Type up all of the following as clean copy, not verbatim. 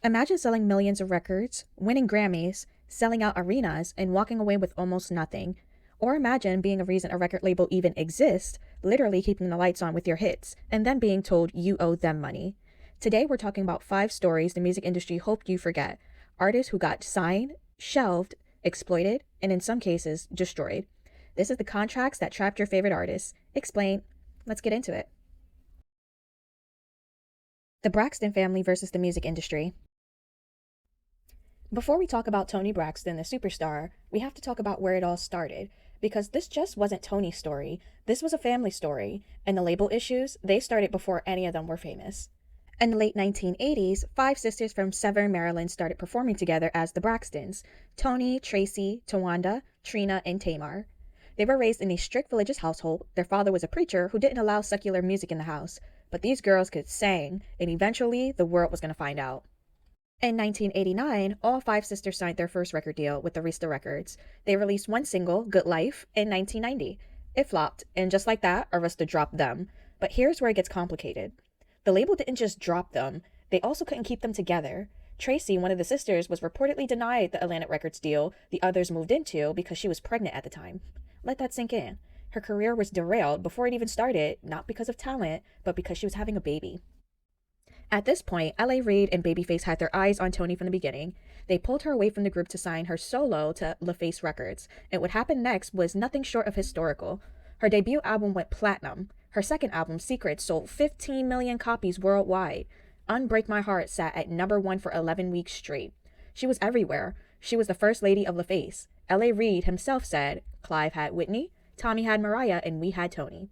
Imagine selling millions of records, winning Grammys, selling out arenas, and walking away with almost nothing. Or imagine being a reason a record label even exists, literally keeping the lights on with your hits, and then being told you owe them money. Today, we're talking about 5 stories the music industry hoped you forget. Artists who got signed, shelved, exploited, and in some cases, destroyed. This is the contracts that trapped your favorite artists. Explain. Let's get into it. The Braxton family versus the music industry. Before we talk about Toni Braxton, the superstar, we have to talk about where it all started. Because this just wasn't Toni's story, this was a family story, and the label issues, they started before any of them were famous. In the late 1980s, 5 sisters from Severn, Maryland started performing together as the Braxtons: Toni, Tracy, Tawanda, Trina, and Tamar. They were raised in a strict religious household. Their father was a preacher who didn't allow secular music in the house, but these girls could sing, and eventually the world was going to find out. In 1989, all 5 sisters signed their first record deal with Arista Records. They released one single, Good Life, in 1990. It flopped, and just like that, Arista dropped them. But here's where it gets complicated. The label didn't just drop them, they also couldn't keep them together. Tracy, one of the sisters, was reportedly denied the Atlantic Records deal the others moved into because she was pregnant at the time. Let that sink in. Her career was derailed before it even started, not because of talent, but because she was having a baby. At this point, L.A. Reid and Babyface had their eyes on Toni from the beginning. They pulled her away from the group to sign her solo to LaFace Records, and what happened next was nothing short of historical. Her debut album went platinum. Her second album, Secrets, sold 15 million copies worldwide. Unbreak My Heart sat at #1 for 11 weeks straight. She was everywhere. She was the first lady of LaFace. L.A. Reid himself said, Clive had Whitney, Tommy had Mariah, and we had Toni.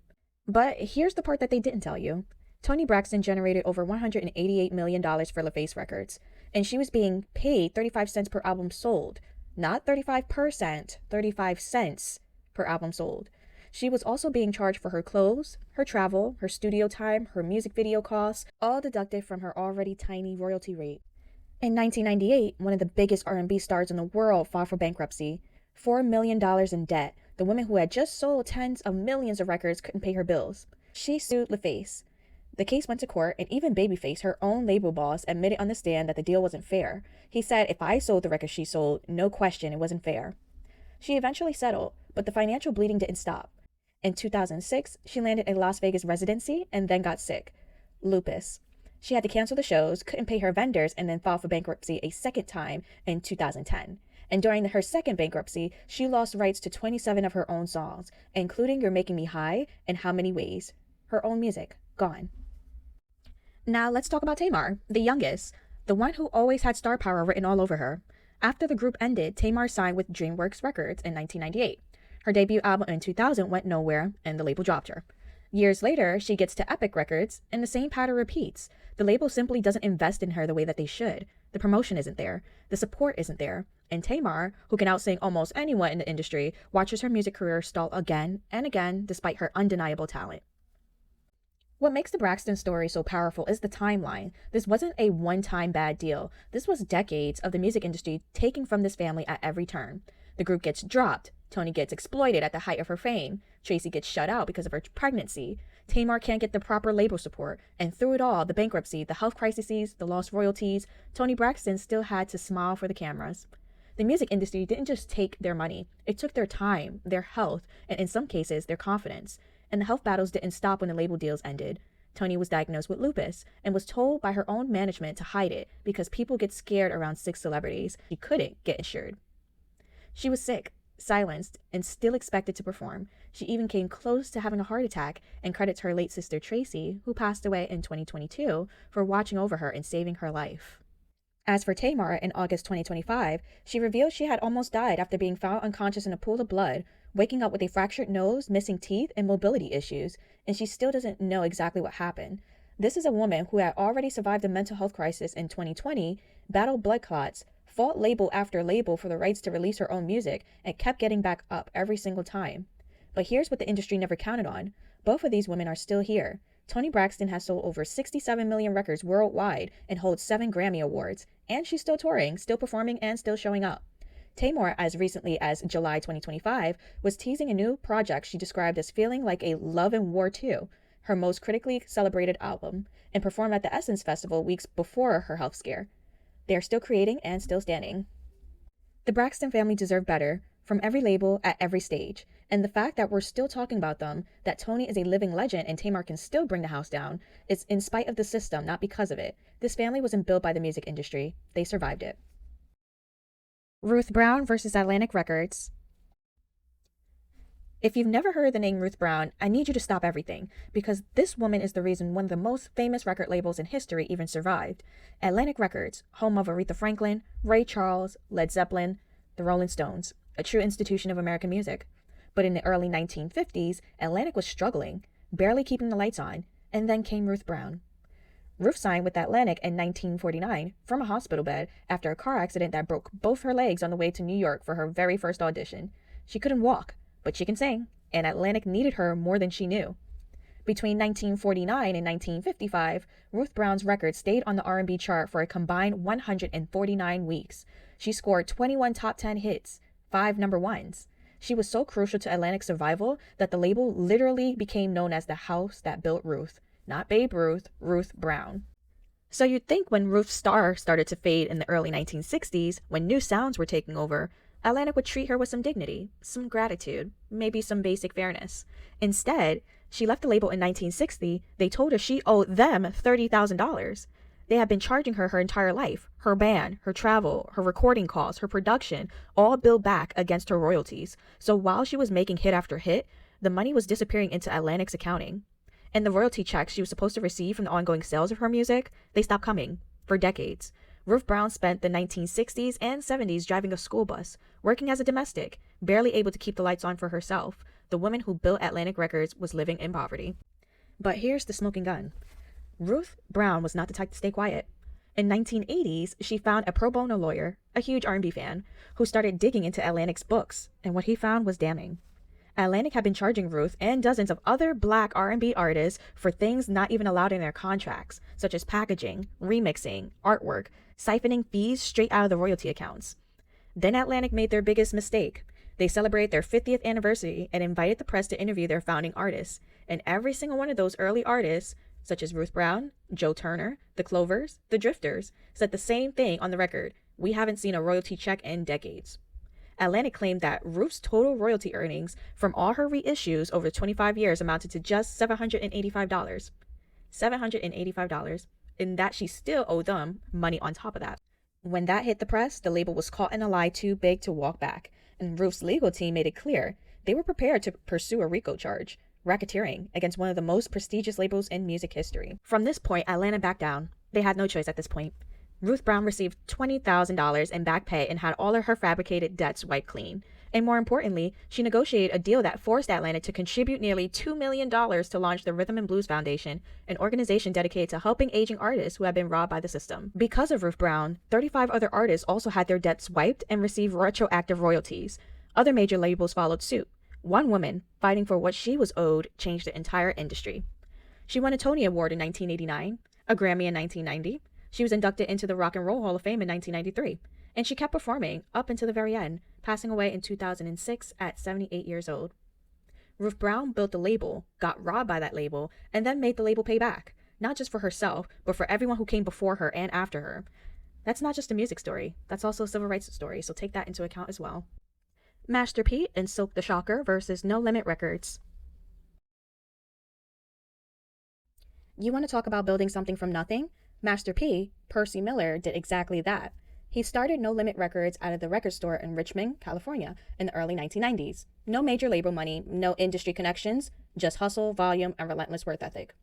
But here's the part that they didn't tell you. Toni Braxton generated over $188 million for LaFace Records, and she was being paid 35 cents per album sold. Not 35%, 35 cents per album sold. She was also being charged for her clothes, her travel, her studio time, her music video costs, all deducted from her already tiny royalty rate. In 1998, one of the biggest R&B stars in the world filed for bankruptcy. $4 million in debt. The woman who had just sold tens of millions of records couldn't pay her bills. She sued LaFace. The case went to court, and even Babyface, her own label boss, admitted on the stand that the deal wasn't fair. He said, if I sold the records she sold, no question it wasn't fair. She eventually settled, but the financial bleeding didn't stop. In 2006, she landed a Las Vegas residency and then got sick. Lupus. She had to cancel the shows, couldn't pay her vendors, and then filed for bankruptcy a second time in 2010. And during her second bankruptcy, she lost rights to 27 of her own songs, including You're Making Me High and How Many Ways. Her own music, gone. Now let's talk about Tamar, the youngest, the one who always had star power written all over her. After the group ended, Tamar signed with DreamWorks Records in 1998. Her debut album in 2000 went nowhere, and the label dropped her. Years later, she gets to Epic Records, and the same pattern repeats. The label simply doesn't invest in her the way that they should. The promotion isn't there. The support isn't there. And Tamar, who can outsing almost anyone in the industry, watches her music career stall again and again despite her undeniable talent. What makes the Braxton story so powerful is the timeline. This wasn't a one-time bad deal. This was decades of the music industry taking from this family at every turn. The group gets dropped. Toni gets exploited at the height of her fame. Tracy gets shut out because of her pregnancy. Tamar can't get the proper label support. And through it all, the bankruptcy, the health crises, the lost royalties, Toni Braxton still had to smile for the cameras. The music industry didn't just take their money. It took their time, their health, and in some cases, their confidence. And the health battles didn't stop when the label deals ended. Toni was diagnosed with lupus and was told by her own management to hide it because people get scared around sick celebrities. She couldn't get insured. She was sick, silenced, and still expected to perform. She even came close to having a heart attack and credits her late sister Tracy, who passed away in 2022, for watching over her and saving her life. As for Tamar, in August 2025, she revealed she had almost died after being found unconscious in a pool of blood, waking up with a fractured nose, missing teeth, and mobility issues, and she still doesn't know exactly what happened. This is a woman who had already survived a mental health crisis in 2020, battled blood clots, fought label after label for the rights to release her own music, and kept getting back up every single time. But here's what the industry never counted on. Both of these women are still here. Toni Braxton has sold over 67 million records worldwide and holds 7 Grammy Awards, and she's still touring, still performing, and still showing up. Tamar, as recently as July 2025, was teasing a new project she described as feeling like a Love and War 2, her most critically celebrated album, and performed at the Essence Festival weeks before her health scare. They are still creating and still standing. The Braxton family deserve better from every label at every stage. And the fact that we're still talking about them, that Tony is a living legend and Teairra can still bring the house down, is in spite of the system, not because of it. This family wasn't built by the music industry. They survived it. Ruth Brown versus Atlantic Records. If you've never heard the name Ruth Brown, I need you to stop everything, because this woman is the reason one of the most famous record labels in history even survived. Atlantic Records, home of Aretha Franklin, Ray Charles, Led Zeppelin, the Rolling Stones, a true institution of American music. But in the early 1950s, Atlantic was struggling, barely keeping the lights on, and then came Ruth Brown. Ruth signed with Atlantic in 1949 from a hospital bed after a car accident that broke both her legs on the way to New York for her very first audition. She couldn't walk, but she can sing, and Atlantic needed her more than she knew. Between 1949 and 1955, Ruth Brown's record stayed on the R&B chart for a combined 149 weeks. She scored 21 top 10 hits, 5 number ones. She was so crucial to Atlantic's survival that the label literally became known as the house that built Ruth. Not Babe Ruth, Ruth Brown. So you'd think when Ruth's star started to fade in the early 1960s, when new sounds were taking over, Atlantic would treat her with some dignity, some gratitude, maybe some basic fairness. Instead, she left the label in 1960. They told her she owed them $30,000. They had been charging her her entire life. Her band, her travel, her recording costs, her production, all billed back against her royalties. So while she was making hit after hit, the money was disappearing into Atlantic's accounting. And the royalty checks she was supposed to receive from the ongoing sales of her music, they stopped coming for decades. Ruth Brown spent the 1960s and 70s driving a school bus, working as a domestic, barely able to keep the lights on for herself. The woman who built Atlantic Records was living in poverty. But here's the smoking gun. Ruth Brown was not the type to stay quiet. In 1980s, she found a pro bono lawyer, a huge R&B fan, who started digging into Atlantic's books, and what he found was damning. Atlantic had been charging Ruth and dozens of other black R&B artists for things not even allowed in their contracts, such as packaging, remixing, artwork, siphoning fees straight out of the royalty accounts. Then Atlantic made their biggest mistake. They celebrated their 50th anniversary and invited the press to interview their founding artists. And every single one of those early artists, such as Ruth Brown, Joe Turner, the Clovers, the Drifters, said the same thing on the record: "We haven't seen a royalty check in decades." Atlantic claimed that Ruth's total royalty earnings from all her reissues over 25 years amounted to just $785. $785, and that she still owed them money on top of that. When that hit the press, the label was caught in a lie too big to walk back, and Ruth's legal team made it clear they were prepared to pursue a RICO charge, racketeering, against one of the most prestigious labels in music history. From this point, Atlanta backed down. They had no choice at this point. Ruth Brown received $20,000 in back pay and had all of her fabricated debts wiped clean. And more importantly, she negotiated a deal that forced Atlanta to contribute nearly $2 million to launch the Rhythm and Blues Foundation, an organization dedicated to helping aging artists who had been robbed by the system. Because of Ruth Brown, 35 other artists also had their debts wiped and received retroactive royalties. Other major labels followed suit. One woman, fighting for what she was owed, changed the entire industry. She won a Tony Award in 1989, a Grammy in 1990. She was inducted into the Rock and Roll Hall of Fame in 1993, and she kept performing up until the very end, passing away in 2006 at 78 years old. Ruth Brown built the label, got robbed by that label, and then made the label pay back, not just for herself, but for everyone who came before her and after her. That's not just a music story, that's also a civil rights story, so take that into account as well. Master P and Silkk the Shocker versus No Limit Records. You want to talk about building something from nothing? Master P, Percy Miller, did exactly that. He started No Limit Records out of the record store in Richmond, California in the early 1990s. No major label money, no industry connections, just hustle, volume, and relentless work ethic.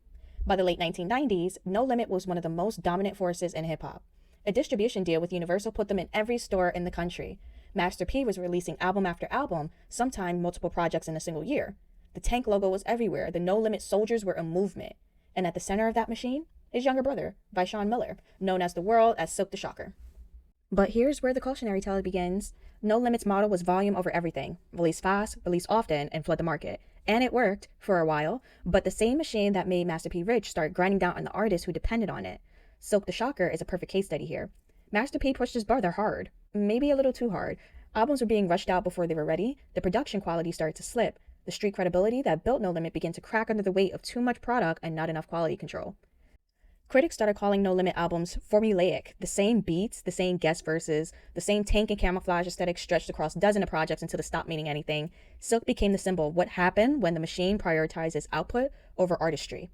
By the late 1990s, No Limit was one of the most dominant forces in hip-hop. A distribution deal with Universal put them in every store in the country. Master P was releasing album after album, sometimes multiple projects in a single year. The tank logo was everywhere. The No Limit soldiers were a movement. And at the center of that machine, his younger brother, Vishon Miller, known as the world as Silkk the Shocker. But here's where the cautionary tale begins. No Limit's model was volume over everything. Release fast, release often, and flood the market. And it worked for a while, but the same machine that made Master P rich started grinding down on the artists who depended on it. Silkk the Shocker is a perfect case study here. Master P pushed his brother hard, maybe a little too hard. Albums were being rushed out before they were ready. The production quality started to slip. The street credibility that built No Limit began to crack under the weight of too much product and not enough quality control. Critics started calling No Limit albums formulaic, the same beats, the same guest verses, the same tank and camouflage aesthetic stretched across dozens of projects until it stopped meaning anything. Silkk became the symbol of what happened when the machine prioritizes output over artistry.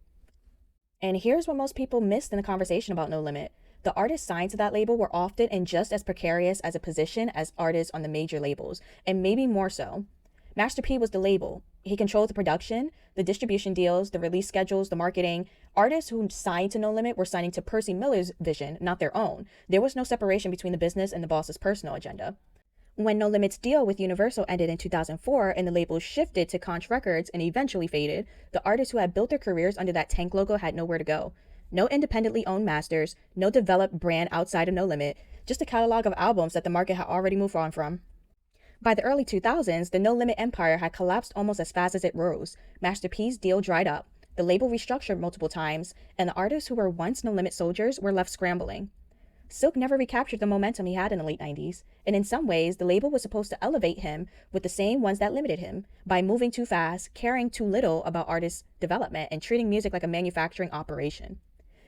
And here's what most people missed in the conversation about No Limit. The artists signed to that label were often in just as precarious as a position as artists on the major labels, and maybe more so. Master P was the label. He controlled the production, the distribution deals, the release schedules, the marketing. Artists who signed to No Limit were signing to Percy Miller's vision, not their own. There was no separation between the business and the boss's personal agenda. When No Limit's deal with Universal ended in 2004 and the label shifted to Conch Records and eventually faded, the artists who had built their careers under that tank logo had nowhere to go. No independently owned masters, no developed brand outside of No Limit, just a catalog of albums that the market had already moved on from. By the early 2000s, the No Limit empire had collapsed almost as fast as it rose. Master P's deal dried up, the label restructured multiple times, and the artists who were once No Limit soldiers were left scrambling. Silkk never recaptured the momentum he had in the late 90s, and in some ways, the label was supposed to elevate him with the same ones that limited him, by moving too fast, caring too little about artists' development, and treating music like a manufacturing operation.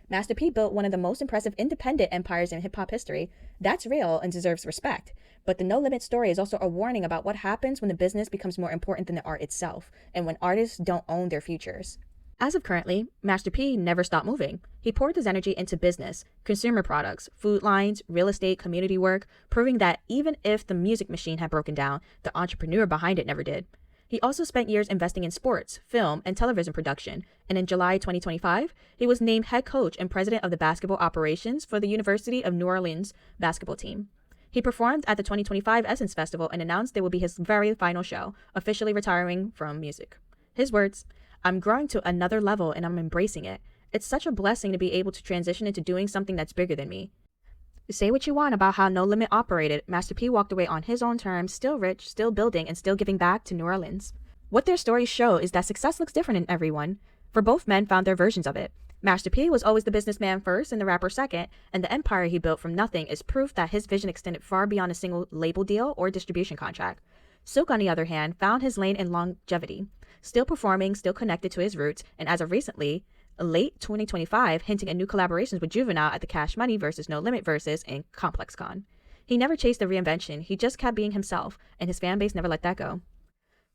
Master P built one of the most impressive independent empires in hip-hop history. That's real and deserves respect. But the No Limit story is also a warning about what happens when the business becomes more important than the art itself, and when artists don't own their futures. As of currently, Master P never stopped moving. He poured his energy into business, consumer products, food lines, real estate, community work, proving that even if the music machine had broken down, the entrepreneur behind it never did. He also spent years investing in sports, film, and television production, and in July 2025, he was named head coach and president of the basketball operations for the University of New Orleans basketball team. He performed at the 2025 Essence Festival and announced it would be his very final show, officially retiring from music. His words, "I'm growing to another level and I'm embracing it. It's such a blessing to be able to transition into doing something that's bigger than me." Say what you want about how No Limit operated, Master P walked away on his own terms, still rich, still building, and still giving back to New Orleans. What their stories show is that success looks different in everyone, for both men found their versions of it. Master P was always the businessman first and the rapper second, and the empire he built from nothing is proof that his vision extended far beyond a single label deal or distribution contract. Silkk, on the other hand, found his lane in longevity, still performing, still connected to his roots, and as of recently, late 2025, hinting at new collaborations with Juvenile at the Cash Money vs. No Limit versus in ComplexCon. He never chased the reinvention, he just kept being himself, and his fan base never let that go.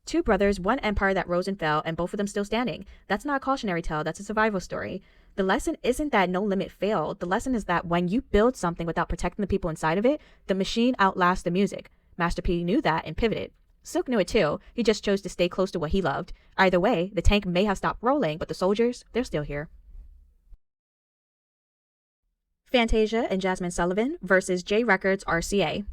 Two brothers, one empire that rose and fell, and both of them still standing. That's not a cautionary tale, that's a survival story. The lesson isn't that No Limit failed, the lesson is that when you build something without protecting the people inside of it, the machine outlasts the music. Master P knew that and pivoted. Silkk knew it too, he just chose to stay close to what he loved. Either way, the tank may have stopped rolling, but the soldiers, they're still here. Fantasia and Jasmine Sullivan versus J.Records RCA.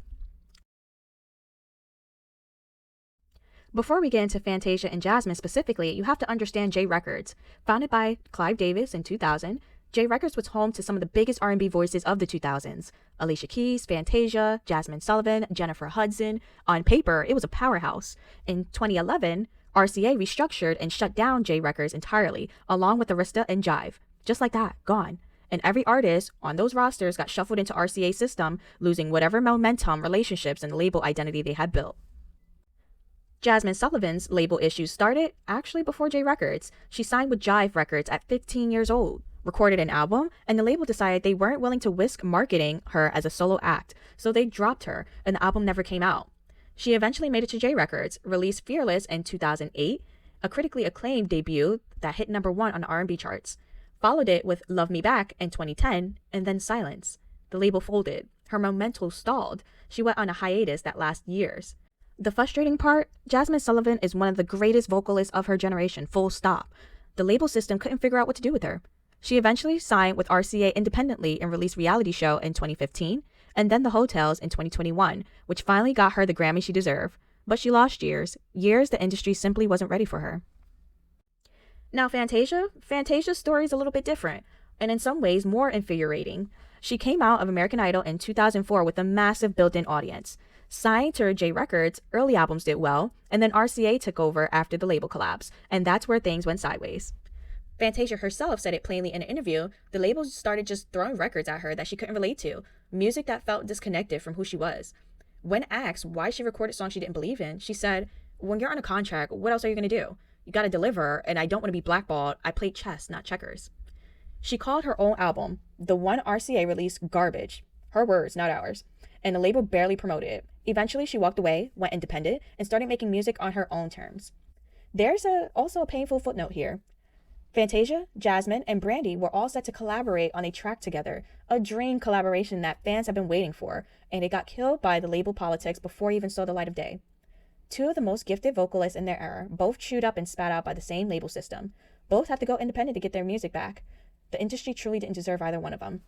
Before we get into Fantasia and Jasmine specifically, you have to understand J.Records. Founded by Clive Davis in 2000, J.Records was home to some of the biggest R&B voices of the 2000s. Alicia Keys, Fantasia, Jasmine Sullivan, Jennifer Hudson. On paper, it was a powerhouse. In 2011, RCA restructured and shut down J.Records entirely, along with Arista and Jive. Just like that, gone. And every artist on those rosters got shuffled into RCA's system, losing whatever momentum, relationships, and label identity they had built. Jasmine Sullivan's label issues started actually before J.Records. She signed with Jive Records at 15 years old, recorded an album, and the label decided they weren't willing to risk marketing her as a solo act, so they dropped her, and the album never came out. She eventually made it to J.Records, released Fearless in 2008, a critically acclaimed debut that hit #1 on the R&B charts. Followed it with Love Me Back in 2010, and then Silence. The label folded. Her momentum stalled. She went on a hiatus that lasted years. The frustrating part, Jasmine Sullivan is one of the greatest vocalists of her generation, full stop. The label system couldn't figure out what to do with her. She eventually signed with RCA independently and released Reality Show in 2015, and then The Hotels in 2021, which finally got her the Grammy she deserved. But she lost years the industry simply wasn't ready for her. Now Fantasia's story is a little bit different, and in some ways more infuriating. She came out of American Idol in 2004 with a massive built-in audience. Signed to J.Records, early albums did well, and then RCA took over after the label collapse, and that's where things went sideways. Fantasia herself said it plainly in an interview. The label started just throwing records at her that she couldn't relate to, music that felt disconnected from who she was. When asked why she recorded songs she didn't believe in, she said, "When you're on a contract, what else are you going to do? You got to deliver, and I don't want to be blackballed. I played chess, not checkers." She called her own album, the one RCA released, garbage. Her words, not ours. And the label barely promoted it. Eventually, she walked away, went independent, and started making music on her own terms. There's also a painful footnote here. Fantasia, Jasmine, and Brandy were all set to collaborate on a track together, a dream collaboration that fans have been waiting for, and it got killed by the label politics before it even saw the light of day. Two of the most gifted vocalists in their era, both chewed up and spat out by the same label system. Both had to go independent to get their music back. The industry truly didn't deserve either one of them.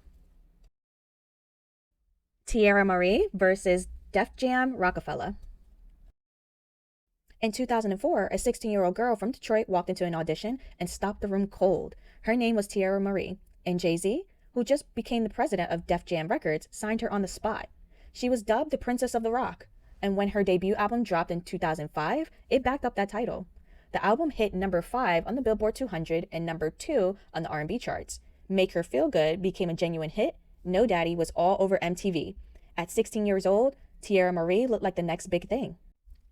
Teairra Mari versus Def Jam Rockefeller. In 2004, a 16-year-old girl from Detroit walked into an audition and stopped the room cold. Her name was Teairra Mari, and Jay-Z, who just became the president of Def Jam Records, signed her on the spot. She was dubbed the Princess of the Rock, and when her debut album dropped in 2005, it backed up that title. The album hit number 5 on the Billboard 200 and number 2 on the R&B charts. Make Her Feel Good became a genuine hit. No Daddy was all over MTV. At 16 years old, Teairra Mari looked like the next big thing.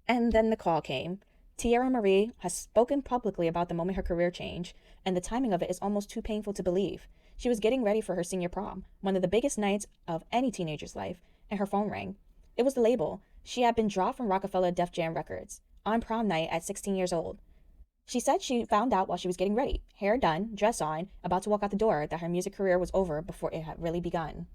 And then the call came. Teairra Mari has spoken publicly about the moment her career changed, and the timing of it is almost too painful to believe. She was getting ready for her senior prom, one of the biggest nights of any teenager's life, and her phone rang. It was the label. She had been dropped from Rockefeller Def Jam Records on prom night at 16 years old. She said she found out while she was getting ready, hair done, dress on, about to walk out the door, that her music career was over before it had really begun.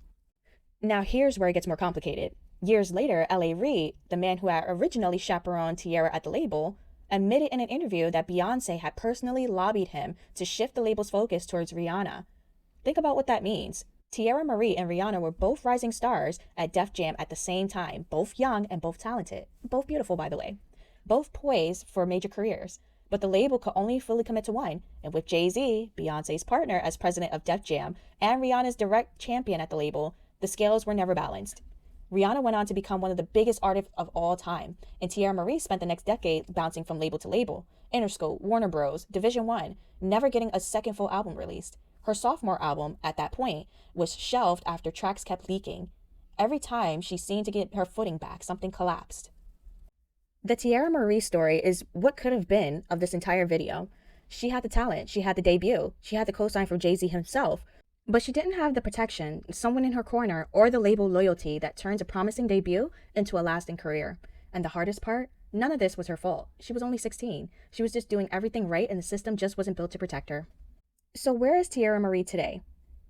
Now here's where it gets more complicated. Years later, L.A. Reid, the man who had originally chaperoned Teairra at the label, admitted in an interview that Beyoncé had personally lobbied him to shift the label's focus towards Rihanna. Think about what that means. Teairra Mari and Rihanna were both rising stars at Def Jam at the same time, both young and both talented. Both beautiful, by the way. Both poised for major careers. But the label could only fully commit to one, and with Jay-Z, Beyoncé's partner, as president of Def Jam, and Rihanna's direct champion at the label, the scales were never balanced. Rihanna went on to become one of the biggest artists of all time, and Teairra Mari spent the next decade bouncing from label to label. Interscope, Warner Bros., Division 1, never getting a second full album released. Her sophomore album, at that point, was shelved after tracks kept leaking. Every time she seemed to get her footing back, something collapsed. The Teairra Mari story is what could have been of this entire video. She had the talent, she had the debut, she had the co-sign from Jay-Z himself, but she didn't have the protection, someone in her corner, or the label loyalty that turns a promising debut into a lasting career. And the hardest part? None of this was her fault. She was only 16. She was just doing everything right, and the system just wasn't built to protect her. So where is Teairra Mari today?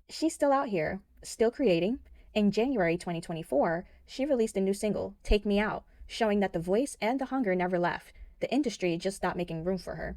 She's still out here, still creating. In January 2024, she released a new single, Take Me Out, showing that the voice and the hunger never left. The industry just stopped making room for her.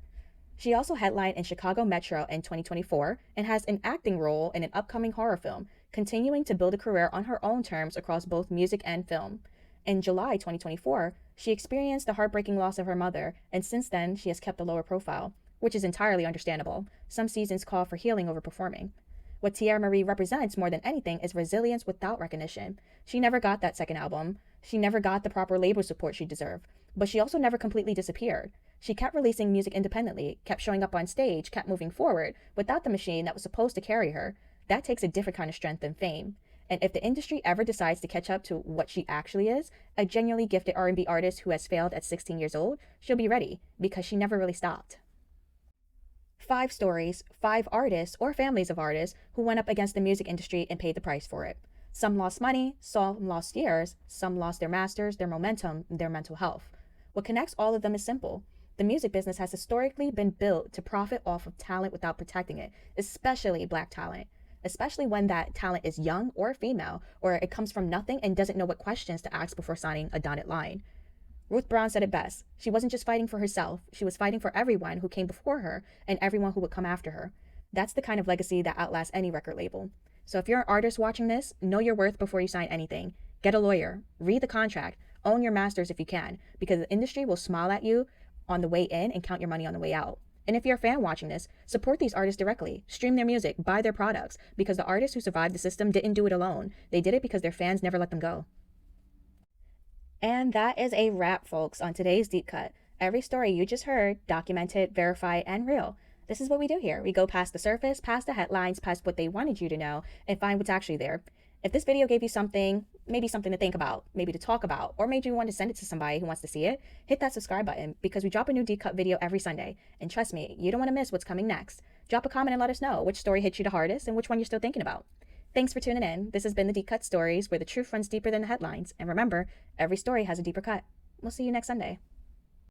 She also headlined in Chicago Metro in 2024 and has an acting role in an upcoming horror film, continuing to build a career on her own terms across both music and film. In July 2024, she experienced the heartbreaking loss of her mother, and since then, she has kept a lower profile, which is entirely understandable. Some seasons call for healing over performing. What Teairra Mari represents more than anything is resilience without recognition. She never got that second album. She never got the proper label support she deserved. But she also never completely disappeared. She kept releasing music independently, kept showing up on stage, kept moving forward, without the machine that was supposed to carry her. That takes a different kind of strength than fame. And if the industry ever decides to catch up to what she actually is, a genuinely gifted R&B artist who has failed at 16 years old, she'll be ready, because she never really stopped. 5 stories, 5 artists or families of artists who went up against the music industry and paid the price for it. Some lost money, some lost years, some lost their masters, their momentum, their mental health. What connects all of them is simple. The music business has historically been built to profit off of talent without protecting it, especially Black talent, especially when that talent is young or female, or it comes from nothing and doesn't know what questions to ask before signing a dotted line. Ruth Brown said it best. She wasn't just fighting for herself, she was fighting for everyone who came before her and everyone who would come after her. That's the kind of legacy that outlasts any record label. So if you're an artist watching this, know your worth before you sign anything. Get a lawyer, read the contract, own your masters if you can, because the industry will smile at you on the way in and count your money on the way out. And if you're a fan watching this, support these artists directly. Stream their music, buy their products, because the artists who survived the system didn't do it alone. They did it because their fans never let them go. And that is a wrap, folks, on today's Deep Cut. Every story you just heard, documented, verified, and real. This is what we do here. We go past the surface, past the headlines, past what they wanted you to know, and find what's actually there. If this video gave you something, maybe something to think about, maybe to talk about, or made you want to send it to somebody who wants to see it, hit that subscribe button, because we drop a new Deep Cut video every Sunday. And trust me, you don't want to miss what's coming next. Drop a comment and let us know which story hit you the hardest and which one you're still thinking about. Thanks for tuning in. This has been the Deep Cut Stories, where the truth runs deeper than the headlines. And remember, every story has a deeper cut. We'll see you next Sunday.